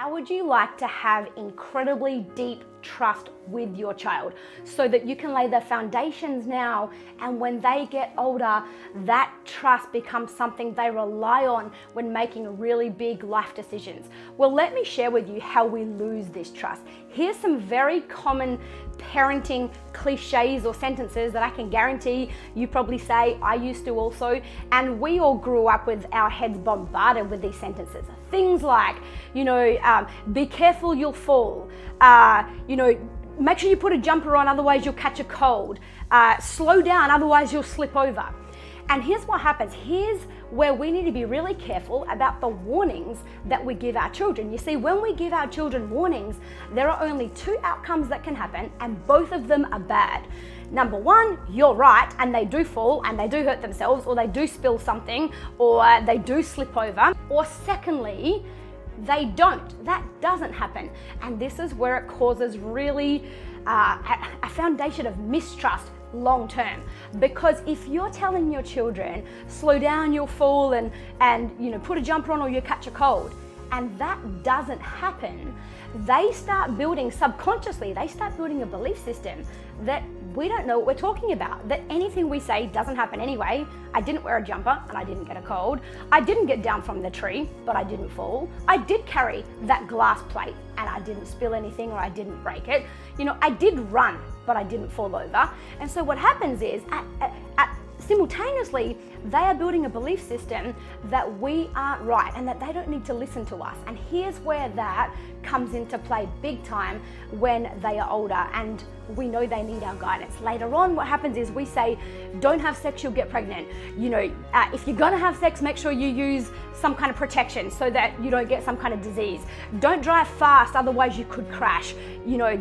How would you like to have incredibly deep trust with your child so that you can lay the foundations now, and when they get older, that trust becomes something they rely on when making really big life decisions? Well, let me share with you how we lose this trust. Here's some very common parenting cliches or sentences that I can guarantee you probably say. I used to also, and we all grew up with our heads bombarded with these sentences. Things like, be careful, you'll fall. Make sure you put a jumper on, otherwise you'll catch a cold. Slow down, otherwise you'll slip over. And here's what happens. Here's where we need to be really careful about the warnings that we give our children. You see, when we give our children warnings, there are only two outcomes that can happen, and both of them are bad. Number one, you're right, and they do fall and they do hurt themselves, or they do spill something, or they do slip over. Or secondly, they don't. That doesn't happen. And this is where it causes really a foundation of mistrust long term. Because if you're telling your children, slow down, you'll fall, and put a jumper on or you'll catch a cold, and that doesn't happen, they start building subconsciously, they start building a belief system that we don't know what we're talking about, that anything we say doesn't happen anyway. I didn't wear a jumper and I didn't get a cold. I didn't get down from the tree, but I didn't fall. I did carry that glass plate and I didn't spill anything, or I didn't break it. I did run, but I didn't fall over. And so what happens is, simultaneously, they are building a belief system that we aren't right and that they don't need to listen to us. And here's where that comes into play big time when they are older and we know they need our guidance. Later on, what happens is we say, don't have sex, you'll get pregnant. If you're gonna have sex, make sure you use some kind of protection so that you don't get some kind of disease. Don't drive fast, otherwise you could crash.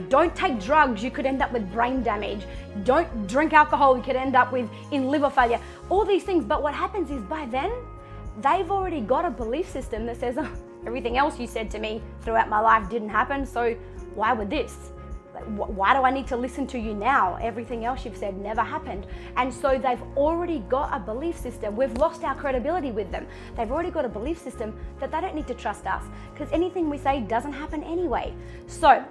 Don't take drugs, you could end up with brain damage. Don't drink alcohol, you could end up in liver failure. All these things. But what happens is, by then, they've already got a belief system that says, oh, everything else you said to me throughout my life didn't happen, so why would this? Why do I need to listen to you now? Everything else you've said never happened. And so they've already got a belief system. We've lost our credibility with them. They've already got a belief system that they don't need to trust us because anything we say doesn't happen anyway. So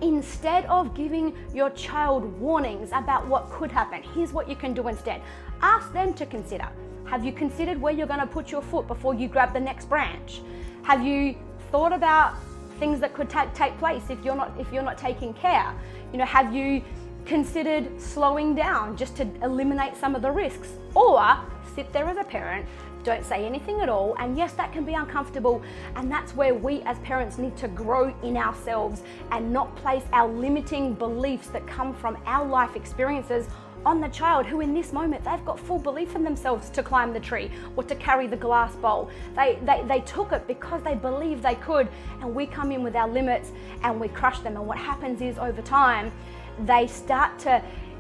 instead of giving your child warnings about what could happen, here's what you can do instead. Ask them to consider. Have you considered where you're going to put your foot before you grab the next branch? Have you thought about things that could take place if you're not taking care? Have you considered slowing down just to eliminate some of the risks? Or sit there as a parent, don't say anything at all, and yes, that can be uncomfortable, and that's where we as parents need to grow in ourselves and not place our limiting beliefs that come from our life experiences on the child, who in this moment, they've got full belief in themselves to climb the tree or to carry the glass bowl. They took it because they believed they could, and we come in with our limits and we crush them. And what happens is, over time,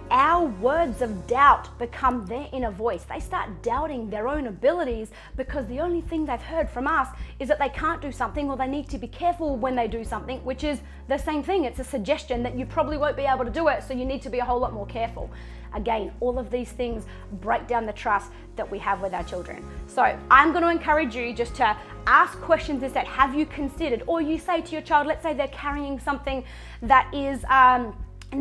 our words of doubt become their inner voice. They start doubting their own abilities because the only thing they've heard from us is that they can't do something, or they need to be careful when they do something, which is the same thing. It's a suggestion that you probably won't be able to do it, so you need to be a whole lot more careful. Again, all of these things break down the trust that we have with our children. So I'm going to encourage you just to ask questions instead. Have you considered? Or you say to your child, let's say they're carrying something that is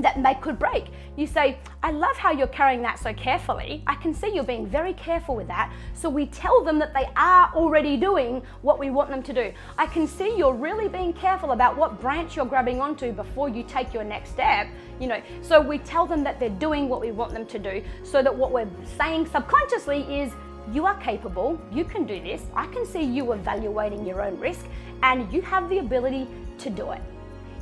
that could break. You say, I love how you're carrying that so carefully. I can see you're being very careful with that. So we tell them that they are already doing what we want them to do. I can see you're really being careful about what branch you're grabbing onto before you take your next step. So we tell them that they're doing what we want them to do, so that what we're saying subconsciously is, you are capable, you can do this. I can see you evaluating your own risk, and you have the ability to do it.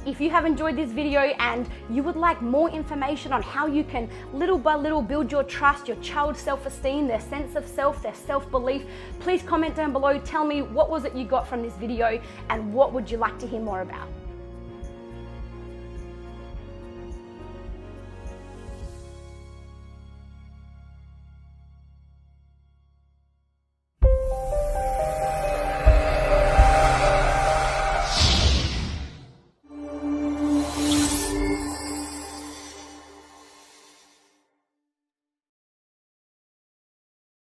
If you have enjoyed this video and you would like more information on how you can little by little build your trust, your child's self-esteem, their sense of self, their self-belief, please comment down below. Tell me, what was it you got from this video and what would you like to hear more about?